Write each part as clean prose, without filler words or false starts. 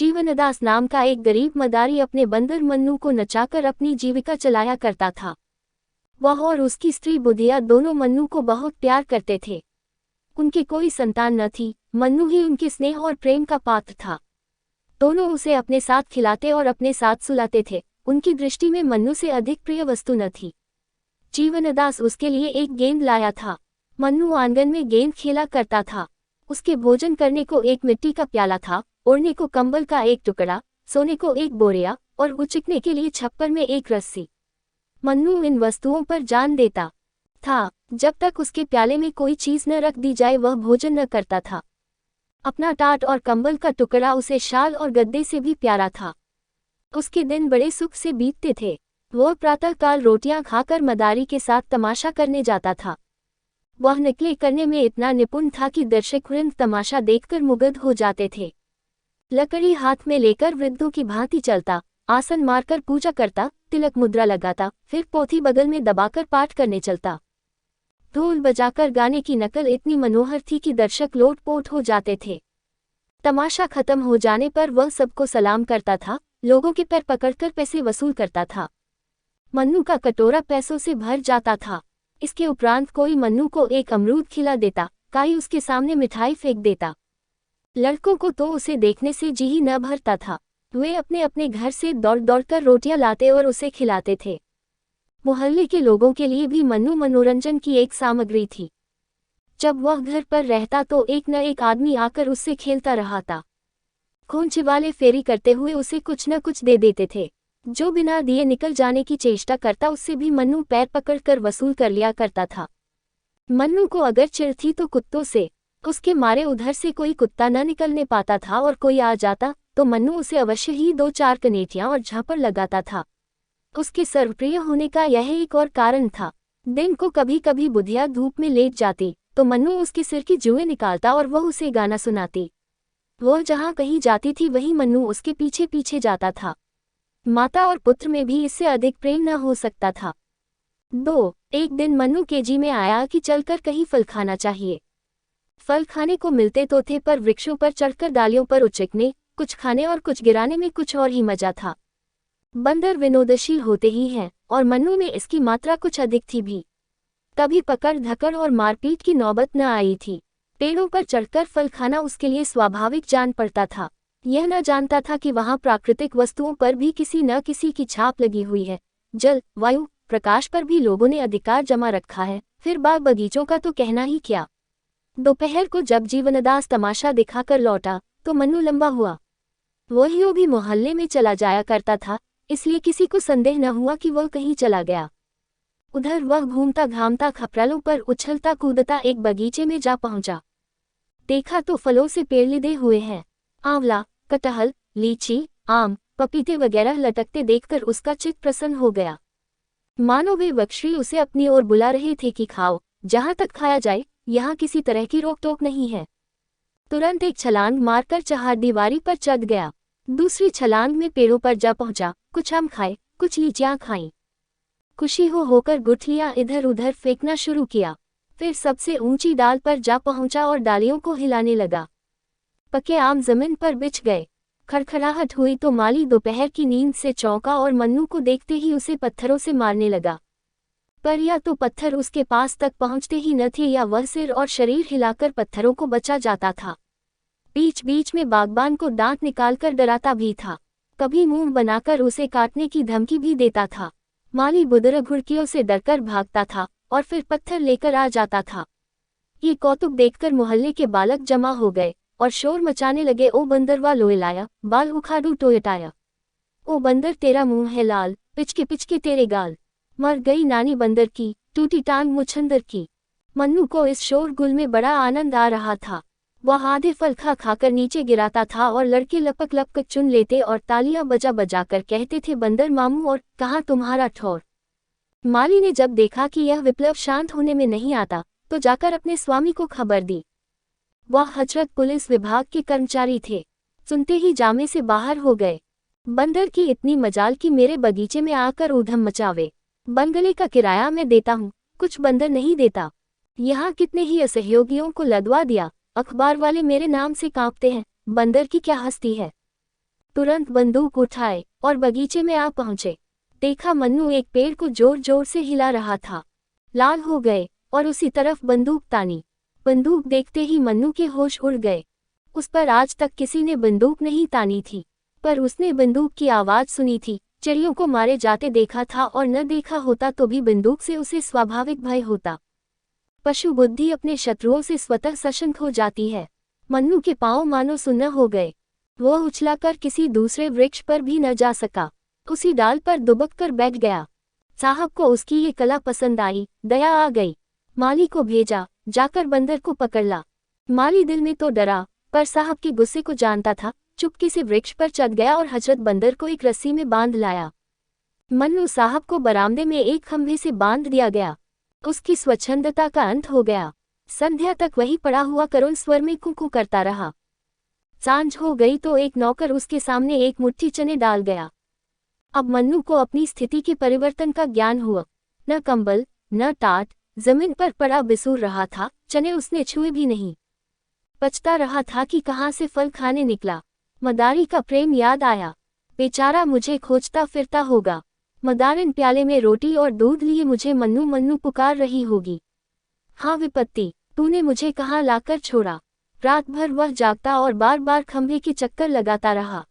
जीवनदास नाम का एक गरीब मदारी अपने बंदर मन्नू को नचाकर अपनी जीविका चलाया करता था। वह और उसकी स्त्री बुधिया दोनों मन्नू को बहुत प्यार करते थे। उनकी कोई संतान न थी, मन्नू ही उनके स्नेह और प्रेम का पात्र था। दोनों उसे अपने साथ खिलाते और अपने साथ सुलाते थे। उनकी दृष्टि में मन्नू से अधिक प्रिय वस्तु न थी। जीवनदास उसके लिए एक गेंद लाया था। मन्नू आंगन में गेंद खेला करता था। उसके भोजन करने को एक मिट्टी का प्याला था, ओढ़ने को कंबल का एक टुकड़ा, सोने को एक बोरिया और उचकने के लिए छप्पर में एक रस्सी। मन्नू इन वस्तुओं पर जान देता था। जब तक उसके प्याले में कोई चीज न रख दी जाए वह भोजन न करता था। अपना टाट और कंबल का टुकड़ा उसे शाल और गद्दे से भी प्यारा था। उसके दिन बड़े सुख से बीतते थे। वह प्रातःकाल रोटियां खाकर मदारी के साथ तमाशा करने जाता था। वह नकलें करने में इतना निपुण था कि दर्शकवृंद तमाशा देखकर मुग्ध हो जाते थे। लकड़ी हाथ में लेकर वृद्धों की भांति चलता, आसन मारकर पूजा करता, तिलक मुद्रा लगाता, फिर पोथी बगल में दबाकर पाठ करने चलता। ढोल बजाकर गाने की नकल इतनी मनोहर थी कि दर्शक लोटपोट हो जाते थे। तमाशा खत्म हो जाने पर वह सबको सलाम करता था, लोगों के पैर पकड़कर पैसे वसूल करता था। मन्नू का कटोरा पैसों से भर जाता था। इसके उपरांत कोई मन्नू को एक अमरूद खिला देता, काई उसके सामने मिठाई फेंक देता। लड़कों को तो उसे देखने से जी ही न भरता था। वे अपने अपने घर से दौड़ दौड़कर रोटियां लाते और उसे खिलाते थे। मोहल्ले के लोगों के लिए भी मन्नू मनोरंजन की एक सामग्री थी। जब वह घर पर रहता तो एक न एक आदमी आकर उससे खेलता रहा। खोंचे वाले फेरी करते हुए उसे कुछ न कुछ दे देते थे। जो बिना दिए निकल जाने की चेष्टा करता उससे भी मन्नू पैर पकड़कर वसूल कर लिया करता था। मन्नू को अगर चिढ़ थी तो कुत्तों से। उसके मारे उधर से कोई कुत्ता न निकलने पाता था और कोई आ जाता तो मन्नू उसे अवश्य ही 2-4 कनेटियां और झापड़ लगाता था। उसके सर्वप्रिय होने का यह एक और कारण था। दिन को कभी कभी बुधिया धूप में लेट जाती तो मन्नू उसके सिर की जुएं निकालता और वह उसे गाना सुनाती। वह जहाँ कहीं जाती थी वहीं मन्नू उसके पीछे पीछे जाता था। माता और पुत्र में भी इससे अधिक प्रेम न हो सकता था। एक दिन मन्नू केजी में आया कि चलकर कहीं फल खाना चाहिए। फल खाने को मिलते तो थे पर वृक्षों पर चढ़कर डालियों पर उचकने, कुछ खाने और कुछ गिराने में कुछ और ही मजा था। बंदर विनोदशील होते ही हैं और मन्नू में इसकी मात्रा कुछ अधिक थी भी। कभी पकड़ धकड़ और मारपीट की नौबत न आई थी। पेड़ों पर चढ़कर फल खाना उसके लिए स्वाभाविक जान पड़ता था। यह न जानता था कि वहाँ प्राकृतिक वस्तुओं पर भी किसी न किसी की छाप लगी हुई है। जल, वायु, प्रकाश पर भी लोगों ने अधिकार जमा रखा है। फिर बाग बगीचों का तो कहना ही क्या। दोपहर को जब जीवनदास तमाशा दिखाकर लौटा तो मन्नू लंबा हुआ। वह भी मोहल्ले में चला जाया करता था, इसलिए किसी को संदेह न हुआ कि वह कहीं चला गया। उधर वह घूमता घामता खपरालों पर उछलता कूदता एक बगीचे में जा पहुंचा। देखा तो फलों से पेड़ लिदे हुए हैं। आंवला, कटहल, लीची, आम, पपीते वगैरह लटकते देखकर उसका चित्त प्रसन्न हो गया। मानो वे वृक्षी उसे अपनी ओर बुला रहे थे कि खाओ, जहां तक खाया जाए, यहाँ किसी तरह की रोक टोक नहीं है। तुरंत एक छलांग मारकर चहारदीवारी पर चढ़ गया। दूसरी छलांग में पेड़ों पर जा पहुंचा। कुछ आम खाए, कुछ लीचियां खाईं। खुशी होकर गुठलियां इधर उधर फेंकना शुरू किया। फिर सबसे ऊंची डाल पर जा पहुंचा और डालियों को हिलाने लगा। पके आम जमीन पर बिछ गए। खड़खड़ाहट हुई तो माली दोपहर की नींद से चौंका और मन्नू को देखते ही उसे पत्थरों से मारने लगा। पर या तो पत्थर उसके पास तक पहुंचते ही न थे या वह सिर और शरीर हिलाकर पत्थरों को बचा जाता था। बीच बीच में बागबान को दांत निकालकर डराता भी था। कभी मुंह बनाकर उसे काटने की धमकी भी देता था। माली बुदर घुड़कियों से डरकर भागता था और फिर पत्थर लेकर आ जाता था। ये कौतुक देखकर मोहल्ले के बालक जमा हो गए और शोर मचाने लगे। ओ बंदरवा लोए लाया, बाल उखाड़ू टोयटाया। ओ बंदर तेरा मुंह है लाल, पिचके पिचके तेरे गाल। मर गई नानी बंदर की, टूटी टांग मुछंदर की। मन्नू को इस शोरगुल में बड़ा आनंद आ रहा था। वह आधे फल खा खाकर नीचे गिराता था और लड़के लपक लपक चुन लेते और तालियां बजा बजा कर कहते थे, बंदर मामू और कहाँ तुम्हारा ठौर। माली ने जब देखा कि यह विप्लव शांत होने में नहीं आता तो जाकर अपने स्वामी को खबर दी। वह हजरत पुलिस विभाग के कर्मचारी थे। सुनते ही जामे से बाहर हो गए। बंदर की इतनी मजाल कि मेरे बगीचे में आकर ऊधम मचावे। बंगले का किराया मैं देता हूँ, कुछ बंदर नहीं देता। यहाँ कितने ही असहयोगियों को लदवा दिया। अखबार वाले मेरे नाम से कांपते हैं। बंदर की क्या हस्ती है। तुरंत बंदूक उठाए और बगीचे में आ पहुंचे। देखा मन्नू एक पेड़ को जोर जोर से हिला रहा था। लाल हो गए और उसी तरफ बंदूक तानी। बंदूक देखते ही मन्नू के होश उड़ गए। उस पर आज तक किसी ने बंदूक नहीं तानी थी, पर उसने बंदूक की आवाज सुनी थी, चिड़ियों को मारे जाते देखा था और न देखा होता तो भी बंदूक से उसे स्वाभाविक भय होता। पशु बुद्धि अपने शत्रुओं से स्वतः सशंक हो जाती है। मन्नू के पांव मानो सुन्न हो गए। वह उछलाकर किसी दूसरे वृक्ष पर भी न जा सका, उसी डाल पर दुबक कर बैठ गया। साहब को उसकी ये कला पसंद आई, दया आ गई। माली को भेजा, जाकर बंदर को पकड़ ला। माली दिल में तो डरा, पर साहब के गुस्से को जानता था। चुपके से वृक्ष पर चढ़ गया और हजरत बंदर को एक रस्सी में बांध लाया। मन्नू साहब को बरामदे में एक खंभे से बांध दिया गया। उसकी स्वच्छंदता का अंत हो गया। संध्या तक वही पड़ा हुआ करुण स्वर में कुकू करता रहा। सांझ हो गई तो एक नौकर उसके सामने एक मुट्ठी चने डाल गया। अब मन्नू को अपनी स्थिति के परिवर्तन का ज्ञान हुआ। न कंबल न टाट, जमीन पर पड़ा बिसूर रहा था। चने उसने छुए भी नहीं। पछता रहा था कि कहाँ से फल खाने निकला। मदारी का प्रेम याद आया। बेचारा मुझे खोजता फिरता होगा। मदारिन प्याले में रोटी और दूध लिए मुझे मन्नू मन्नू पुकार रही होगी। हाँ विपत्ति, तूने मुझे कहाँ लाकर छोड़ा। रात भर वह जागता और बार बार खंभे के चक्कर लगाता रहा।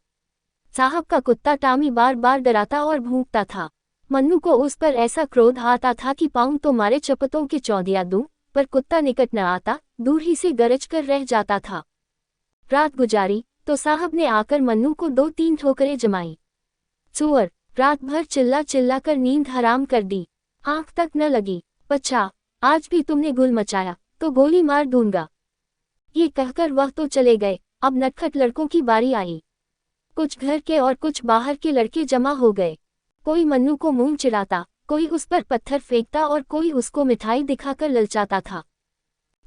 साहब का कुत्ता टामी बार बार डराता और भूंकता था। मन्नू को उस पर ऐसा क्रोध आता था कि पाऊं तो मारे चपतों के चौंधिया दूं, पर कुत्ता निकट न आता, दूर ही से गरज कर रह जाता था। रात गुजारी तो साहब ने आकर मन्नू को 2-3 ठोकरें जमाई। सुअर, रात भर चिल्ला चिल्ला कर नींद हराम कर दी, आंख तक न लगी। पच्छा, आज भी तुमने गुल मचाया तो गोली मार दूंगा। ये कहकर वह तो चले गए। अब नटखट लड़कों की बारी आई। कुछ घर के और कुछ बाहर के लड़के जमा हो गए। कोई मन्नू को मुंह चिढ़ाता, कोई उस पर पत्थर फेंकता और कोई उसको मिठाई दिखाकर ललचाता था।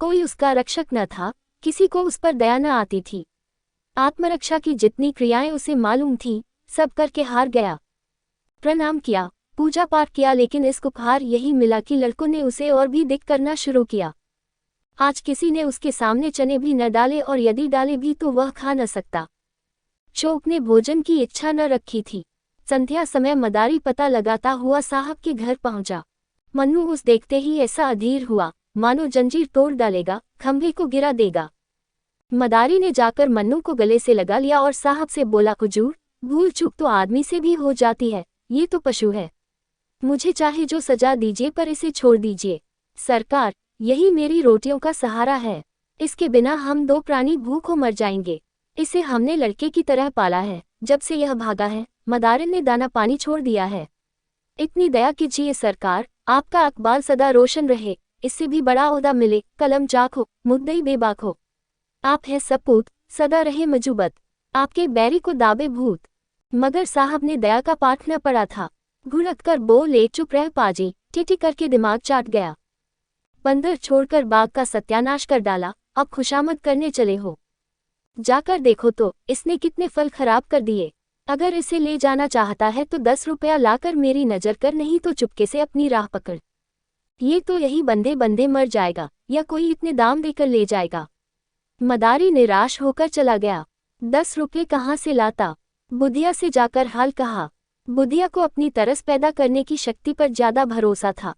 कोई उसका रक्षक न था, किसी को उस पर दया न आती थी। आत्मरक्षा की जितनी क्रियाएं उसे मालूम थीं, सब करके हार गया। प्रणाम किया, पूजा पाठ किया, लेकिन इस उपहार यही मिला कि लड़कों ने उसे और भी दिक करना शुरू किया। आज किसी ने उसके सामने चने भी न डाले और यदि डाले भी तो वह खा न सकता। शोक ने भोजन की इच्छा न रखी थी। संध्या समय मदारी पता लगाता हुआ साहब के घर पहुंचा। मन्नू उस देखते ही ऐसा अधीर हुआ, मानो जंजीर तोड़ डालेगा, खंभे को गिरा देगा। मदारी ने जाकर मन्नू को गले से लगा लिया और साहब से बोला, हुजूर, भूल चूक तो आदमी से भी हो जाती है, ये तो पशु है। मुझे चाहे जो सजा दीजिए पर इसे छोड़ दीजिए। सरकार, यही मेरी रोटियों का सहारा है। इसके बिना हम 2 प्राणी भूखों मर जाएंगे। इसे हमने लड़के की तरह पाला है। जब से यह भागा है, मदारिन ने दाना पानी छोड़ दिया है। इतनी दया कीजिए सरकार, आपका अकबाल सदा रोशन रहे, इससे भी बड़ा ओहदा मिले, कलम चाक हो, मुद्दई बेबाक हो। आप है सपूत, सदा रहे मजूबत, आपके बैरी को दाबे भूत। मगर साहब ने दया का पाठ न पढ़ा था। घुड़क कर बोले, चुप रह पाजी, टिटी करके दिमाग चाट गया। बंदर छोड़कर बाग का सत्यानाश कर डाला, अब खुशामद करने चले हो। जाकर देखो तो इसने कितने फल खराब कर दिए। अगर इसे ले जाना चाहता है तो 10 रुपया लाकर मेरी नजर कर, नहीं तो चुपके से अपनी राह पकड़। ये तो यही बंदे बंदे मर जाएगा, या कोई इतने दाम देकर ले जाएगा। मदारी निराश होकर चला गया। 10 रुपये कहाँ से लाता? बुधिया से जाकर हाल कहा। बुधिया को अपनी तरस पैदा करने की शक्ति पर ज्यादा भरोसा था।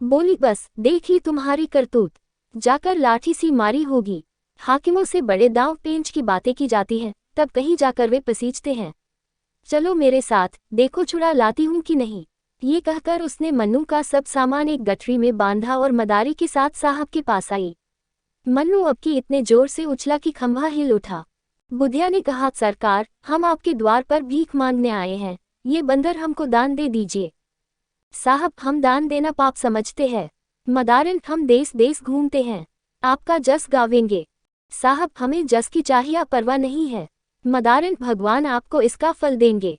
बोली, बस देख ही तुम्हारी करतूत, जाकर लाठी सी मारी होगी। हाकिमों से बड़े दांव पेंच की बातें की जाती हैं, तब कहीं जाकर वे पसीजते हैं। चलो मेरे साथ, देखो छुड़ा लाती हूँ कि नहीं। ये कहकर उसने मन्नू का सब सामान एक गठरी में बांधा और मदारी के साथ साहब के पास आई। मन्नू अब की इतने जोर से उछला कि खंभा हिल उठा। बुधिया ने कहा, सरकार, हम आपके द्वार पर भीख मांगने आए हैं, ये बंदर हमको दान दे दीजिए। साहब, हम दान देना पाप समझते हैं। मदारिन, हम देश देश घूमते हैं, आपका जस गावेंगे। साहब, हमें जस की चाहिए परवाह नहीं है। मदारिन, भगवान आपको इसका फल देंगे।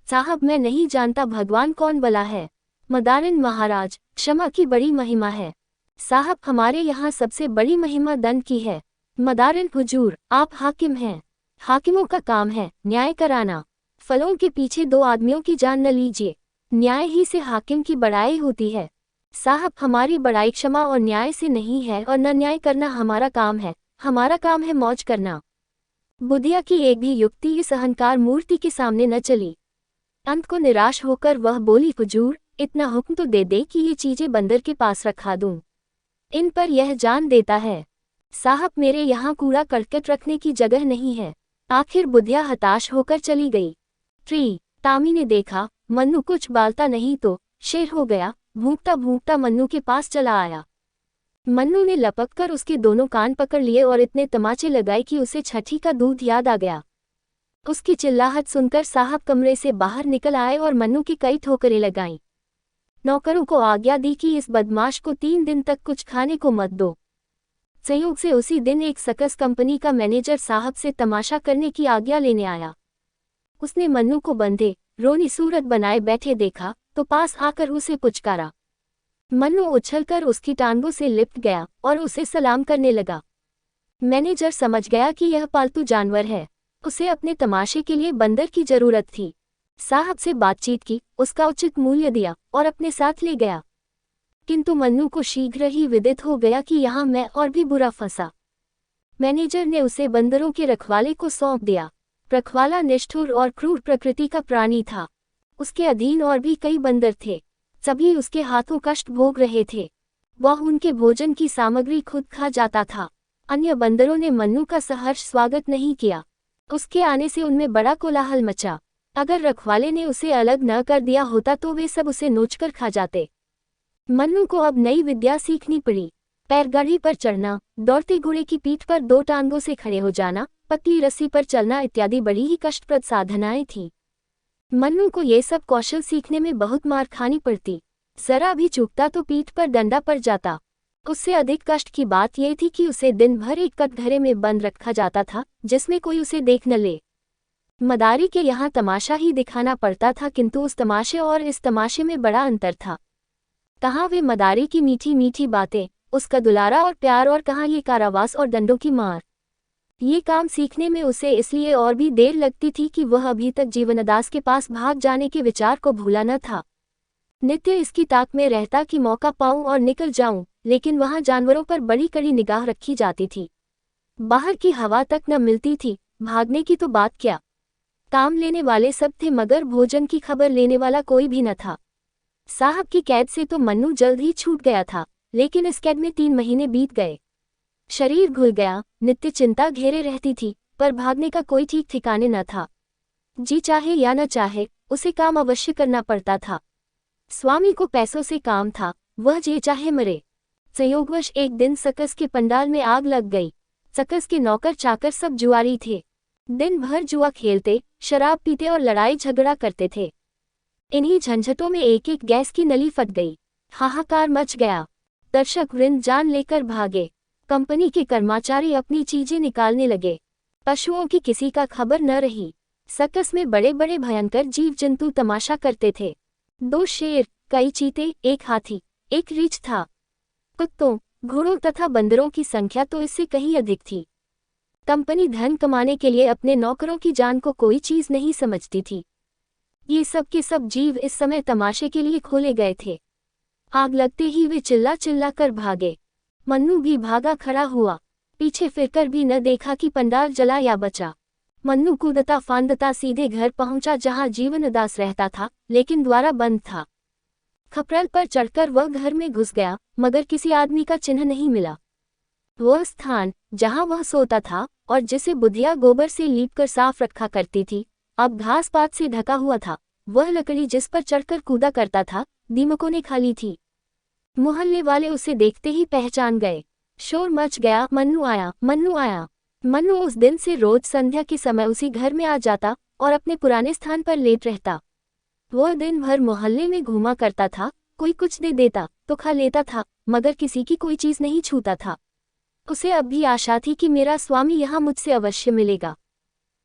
साहब, मैं नहीं जानता भगवान कौन भला है। मदारिन, महाराज, क्षमा की बड़ी महिमा है। साहब, हमारे यहाँ सबसे बड़ी महिमा दंड की है। मदारिन, हुजूर, आप हाकिम हैं, हाकिमों का काम है न्याय कराना। फलों के पीछे 2 आदमियों की जान न लीजिए, न्याय ही से हाकिम की बड़ाई होती है। साहब, हमारी बड़ाई क्षमा और न्याय से नहीं है, और न न्याय करना हमारा काम है, हमारा काम है मौज करना। बुधिया की एक भी युक्ति इस अहंकार मूर्ति के सामने न चली। अंत को निराश होकर वह बोली, हुजूर, इतना हुक्म तो दे दे कि ये चीजें बंदर के पास रखा दूं। इन पर यह जान देता है। साहब, मेरे यहाँ कूड़ा करकट रखने की जगह नहीं है। आखिर बुधिया हताश होकर चली गई। टामी ने देखा मन्नू कुछ बालता नहीं तो शेर हो गया। भूखता भूखता मन्नू के पास चला आया। मन्नू ने लपक कर उसके दोनों कान पकड़ लिए और इतने तमाचे लगाए कि उसे छठी का दूध याद आ गया। उसकी चिल्लाहट सुनकर साहब कमरे से बाहर निकल आए और मन्नू की कई ठोकरें लगाईं। नौकरों को आज्ञा दी कि इस बदमाश को 3 दिन तक कुछ खाने को मत दो। संयोग से उसी दिन एक सर्कस कंपनी का मैनेजर साहब से तमाशा करने की आज्ञा लेने आया। उसने मन्नू को बंधे रोनी सूरत बनाए बैठे देखा तो पास आकर उसे पुचकारा। मन्नू उछलकर उसकी टांगों से लिपट गया और उसे सलाम करने लगा। मैनेजर समझ गया कि यह पालतू जानवर है, उसे अपने तमाशे के लिए बंदर की जरूरत थी। साहब से बातचीत की, उसका उचित मूल्य दिया और अपने साथ ले गया। किंतु मन्नू को शीघ्र ही विदित हो गया कि यहाँ मैं और भी बुरा फंसा। मैनेजर ने उसे बंदरों के रखवाले को सौंप दिया। रखवाला निष्ठुर और क्रूर प्रकृति का प्राणी था। उसके अधीन और भी कई बंदर थे। सभी उसके हाथों कष्ट भोग रहे थे। वह उनके भोजन की सामग्री खुद खा जाता था। अन्य बंदरों ने मन्नू का सहर्ष स्वागत नहीं किया। उसके आने से उनमें बड़ा कोलाहल मचा। अगर रखवाले ने उसे अलग न कर दिया होता तो वे सब उसे नोचकर खा जाते। मन्नू को अब नई विद्या सीखनी पड़ी। पैरगाड़ी पर चढ़ना, दौड़ते घोड़े की पीठ पर 2 टांगों से खड़े हो जाना, पतली रस्सी पर चलना इत्यादि बड़ी ही कष्टप्रद साधनाएं थीं। मन्नू को ये सब कौशल सीखने में बहुत मार खानी पड़ती। जरा भी चूकता तो पीठ पर डंडा पड़ जाता। उससे अधिक कष्ट की बात यह थी कि उसे दिन भर एक कटघरे में बंद रखा जाता था जिसमें कोई उसे देख न ले। मदारी के यहाँ तमाशा ही दिखाना पड़ता था, किंतु उस तमाशे और इस तमाशे में बड़ा अंतर था। कहाँ वे मदारी की मीठी मीठी बातें, उसका दुलारा और प्यार, और कहाँ ये कारावास और डंडों की मार। ये काम सीखने में उसे इसलिए और भी देर लगती थी कि वह अभी तक जीवनदास के पास भाग जाने के विचार को भूला न था। नित्य इसकी ताक में रहता कि मौका पाऊं और निकल जाऊं, लेकिन वहां जानवरों पर बड़ी कड़ी निगाह रखी जाती थी। बाहर की हवा तक न मिलती थी, भागने की तो बात क्या। काम लेने वाले सब थे मगर भोजन की खबर लेने वाला कोई भी न था। साहब की कैद से तो मन्नू जल्द ही छूट गया था, लेकिन इस कैद में 3 महीने बीत गए। शरीर घुल गया, नित्य चिंता घेरे रहती थी, पर भागने का कोई ठीक ठिकाने न था। जी चाहे या न चाहे उसे काम अवश्य करना पड़ता था। स्वामी को पैसों से काम था, वह जे चाहे मरे। संयोगवश एक दिन सर्कस के पंडाल में आग लग गई। सर्कस के नौकर चाकर सब जुआरी थे। दिन भर जुआ खेलते, शराब पीते और लड़ाई झगड़ा करते थे। इन्हीं झंझटों में एक एक गैस की नली फट गई। हाहाकार मच गया। दर्शक वृंद जान लेकर भागे। कंपनी के कर्मचारी अपनी चीजें निकालने लगे। पशुओं की किसी का खबर न रही। सर्कस में बड़े बड़े भयंकर जीव जंतु तमाशा करते थे। 2 शेर, कई चीते, 1 हाथी, 1 रीछ था। कुत्तों, घोड़ों तथा बंदरों की संख्या तो इससे कहीं अधिक थी। कंपनी धन कमाने के लिए अपने नौकरों की जान को कोई चीज नहीं समझती थी। ये सब के सब जीव इस समय तमाशे के लिए खोले गए थे। आग लगते ही वे चिल्ला चिल्ला कर भागे। मन्नू भी भागा खड़ा हुआ। पीछे फिरकर भी न देखा कि पंडाल जला या बचा। मन्नू कूदता फांदता सीधे घर पहुंचा जहां जीवनदास रहता था, लेकिन द्वारा बंद था। खपरल पर चढ़कर वह घर में घुस गया, मगर किसी आदमी का चिन्ह नहीं मिला। वह स्थान जहां वह सोता था और जिसे बुधिया गोबर से लीपकर साफ रखा करती थी, अब घास पात से ढका हुआ था। वह लकड़ी जिस पर चढ़कर कूदा करता था, दीमकों ने खा ली थी। मोहल्ले वाले उसे देखते ही पहचान गए। शोर मच गया, मन्नू आया, मन्नू आया। मन्नू उस दिन से रोज संध्या के समय उसी घर में आ जाता और अपने पुराने स्थान पर लेट रहता। वह दिन भर मोहल्ले में घूमा करता था। कोई कुछ दे देता तो खा लेता था, मगर किसी की कोई चीज नहीं छूता था। उसे अब भी आशा थी कि मेरा स्वामी यहाँ मुझसे अवश्य मिलेगा।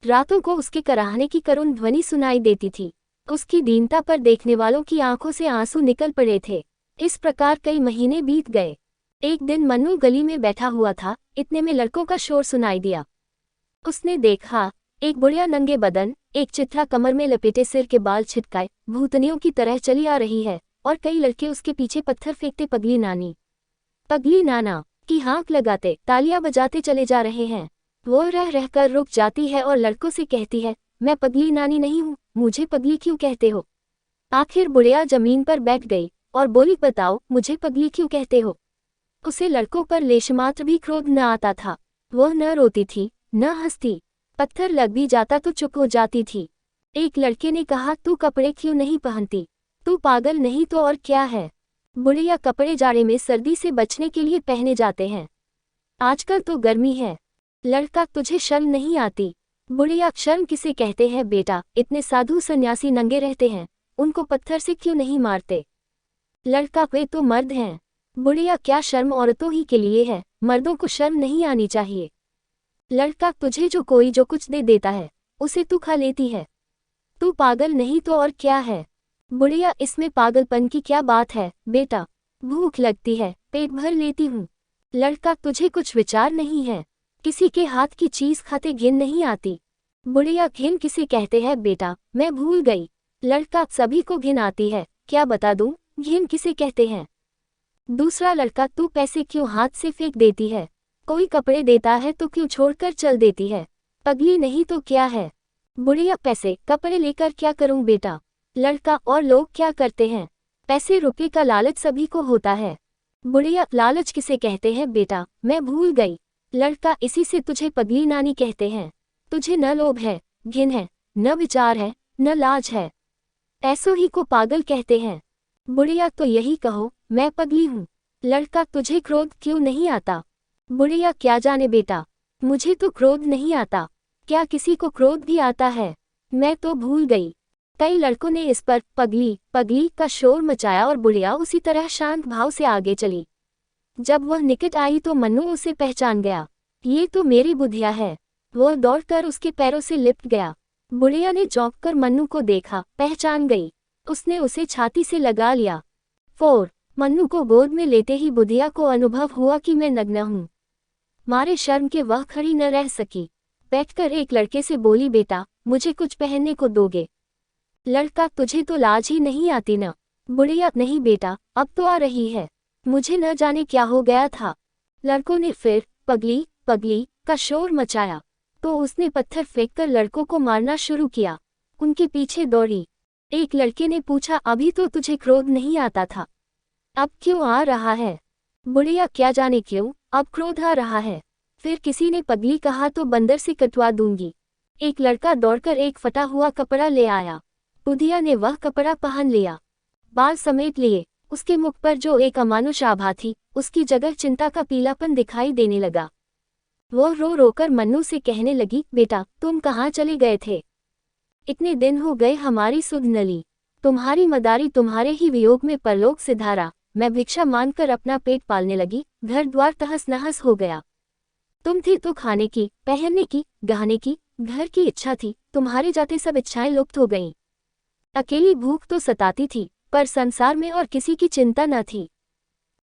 रातों को उसके कराहने की करुण ध्वनि सुनाई देती थी। उसकी दीनता पर देखने वालों की आंखों से आंसू निकल पड़े थे। इस प्रकार कई महीने बीत गए। एक दिन मन्नू गली में बैठा हुआ था, इतने में लड़कों का शोर सुनाई दिया। उसने देखा, एक बुढ़िया नंगे बदन, एक चित्रा कमर में लपेटे सिर के बाल छिटकाए, भूतनियों की तरह चली आ रही है, और कई लड़के उसके पीछे पत्थर फेंकते पगली नाना की हाँक लगाते, तालियां बजाते चले जा रहे हैं। वो रह रहकर रुक जाती है और लड़कों से कहती है, मैं पगली नानी नहीं हूँ, मुझे पगली क्यों कहते हो। आखिर बुढ़िया जमीन पर बैठ गई और बोली, बताओ मुझे पगली क्यों कहते हो। उसे लड़कों पर लेशमात्र भी क्रोध न आता था। वह न रोती थी न हंसती, पत्थर लग भी जाता तो चुप हो जाती थी। एक लड़के ने कहा, तू कपड़े क्यों नहीं पहनती, तू पागल नहीं तो और क्या है। बुढ़िया, कपड़े जाड़े में सर्दी से बचने के लिए पहने जाते हैं, आजकल तो गर्मी है। लड़का, तुझे शर्म नहीं आती। बुढ़िया, शर्म किसे कहते हैं बेटा, इतने साधु सन्यासी नंगे रहते हैं, उनको पत्थर से क्यों नहीं मारते। लड़का, वे तो मर्द हैं। बुढ़िया, क्या शर्म औरतों ही के लिए है, मर्दों को शर्म नहीं आनी चाहिए। लड़का, तुझे जो कोई जो कुछ दे देता है उसे तू खा लेती है, तू पागल नहीं तो और क्या है। बुढ़िया, इसमें पागलपन की क्या बात है बेटा, भूख लगती है पेट भर लेती हूँ। लड़का, तुझे कुछ विचार नहीं है, किसी के हाथ की चीज खाते घिन नहीं आती। बुढ़िया, घिन किसे कहते हैं बेटा, मैं भूल गई। लड़का, सभी को घिन आती है, क्या बता दूं घिन किसे कहते हैं। दूसरा लड़का, तू पैसे क्यों हाथ से फेंक देती है, कोई कपड़े देता है तो क्यों छोड़कर चल देती है, पगली नहीं तो क्या है। बुढ़िया, पैसे कपड़े लेकर क्या करूं बेटा। लड़का, और लोग क्या करते हैं, पैसे रुपये का लालच सभी को होता है। बुढ़िया, लालच किसे कहते हैं बेटा, मैं भूल गई। लड़का, इसी से तुझे पगली नानी कहते हैं। तुझे न लोभ है, घिन है, न विचार है, न लाज है, ऐसो ही को पागल कहते हैं। बुढ़िया, तो यही कहो मैं पगली हूँ। लड़का, तुझे क्रोध क्यों नहीं आता। बुढ़िया, क्या जाने बेटा, मुझे तो क्रोध नहीं आता, क्या किसी को क्रोध भी आता है, मैं तो भूल गई। कई लड़कों ने इस पर पगली पगली का शोर मचाया और बुढ़िया उसी तरह शांत भाव से आगे चली। जब वह निकट आई तो मन्नू उसे पहचान गया, ये तो मेरी बुढ़िया है। वह दौड़कर उसके पैरों से लिपट गया। बुढ़िया ने चौंक कर मन्नू को देखा, पहचान गई, उसने उसे छाती से लगा लिया। 4 मन्नू को गोद में लेते ही बुढ़िया को अनुभव हुआ कि मैं नग्न हूँ। मारे शर्म के वह खड़ी न रह सकी, बैठकर एक लड़के से बोली, बेटा मुझे कुछ पहनने को दोगे। लड़का, तुझे तो लाज ही नहीं आती न। बुढ़िया, नहीं बेटा, अब तो आ रही है, मुझे न जाने क्या हो गया था। लड़कों ने फिर पगली पगली का शोर मचाया तो उसने पत्थर फेंककर लड़कों को मारना शुरू किया। उनके पीछे दौड़ी। एक लड़के ने पूछा, अभी तो तुझे क्रोध नहीं आता था, अब क्यों आ रहा है। बुढ़िया, क्या जाने क्यों अब क्रोध आ रहा है। फिर किसी ने पगली कहा तो बंदर से कटवा दूंगी। एक लड़का दौड़कर एक फटा हुआ कपड़ा ले आया। बुढ़िया ने वह कपड़ा पहन लिया, बाल समेट लिए। उसके मुख पर जो एक अमानुष आभा थी, उसकी जगह चिंता का पीलापन दिखाई देने लगा। वह रो रोकर मन्नू से कहने लगी, बेटा तुम कहाँ चले गए थे, इतने दिन हो गए हमारी सुध नली, तुम्हारी मदारी तुम्हारे ही वियोग में परलोक सिधारा। मैं भिक्षा मांगकर अपना पेट पालने लगी, घर द्वार तहस नहस हो गया। तुम थी तो खाने की, पहनने की, गहने की, घर की इच्छा थी, तुम्हारे जाते सब इच्छाएं लुप्त हो गईं। अकेली भूख तो सताती थी, पर संसार में और किसी की चिंता न थी।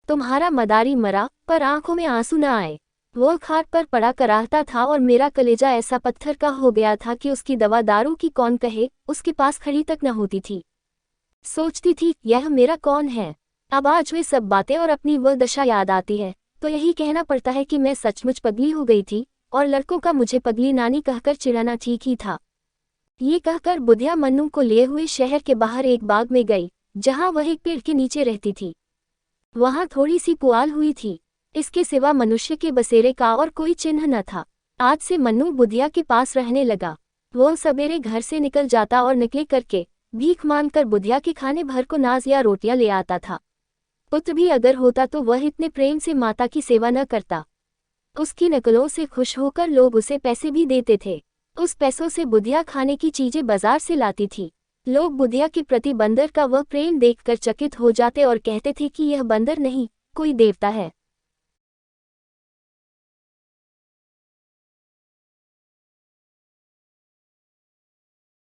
तुम्हारा मदारी मरा, पर आंखों में आंसू न आए। वह खाट पर पड़ा कराहता था और मेरा कलेजा ऐसा पत्थर का हो गया था कि उसकी दवा दारू की कौन कहे, उसके पास खड़ी तक न होती थी। सोचती थी, यह मेरा कौन है। अब आज वे सब बातें और अपनी वह दशा याद आती है तो यही कहना पड़ता है कि मैं सचमुच पगली हो गई थी और लड़कों का मुझे पगली नानी कहकर चिढ़ाना ठीक ही था। ये कहकर बुढ़िया मन्नू को लिए हुए शहर के बाहर एक बाग में गई, जहां वह एक पेड़ के नीचे रहती थी। वहां थोड़ी सी पुआल हुई थी, इसके सिवा मनुष्य के बसेरे का और कोई चिन्ह न था। आज से मन्नू बुढ़िया के पास रहने लगा। वह सवेरे घर से निकल जाता और निकले करके भीख मांगकर बुढ़िया के खाने भर को नाज या रोटियां ले आता था। पुत्र भी अगर होता तो वह इतने प्रेम से माता की सेवा न करता। उसकी नकलों से खुश होकर लोग उसे पैसे भी देते थे। उस पैसों से बुढ़िया खाने की चीजें बाजार से लाती थी। लोग बुढ़िया के प्रति बंदर का वह प्रेम देखकर चकित हो जाते और कहते थे कि यह बंदर नहीं, कोई देवता है।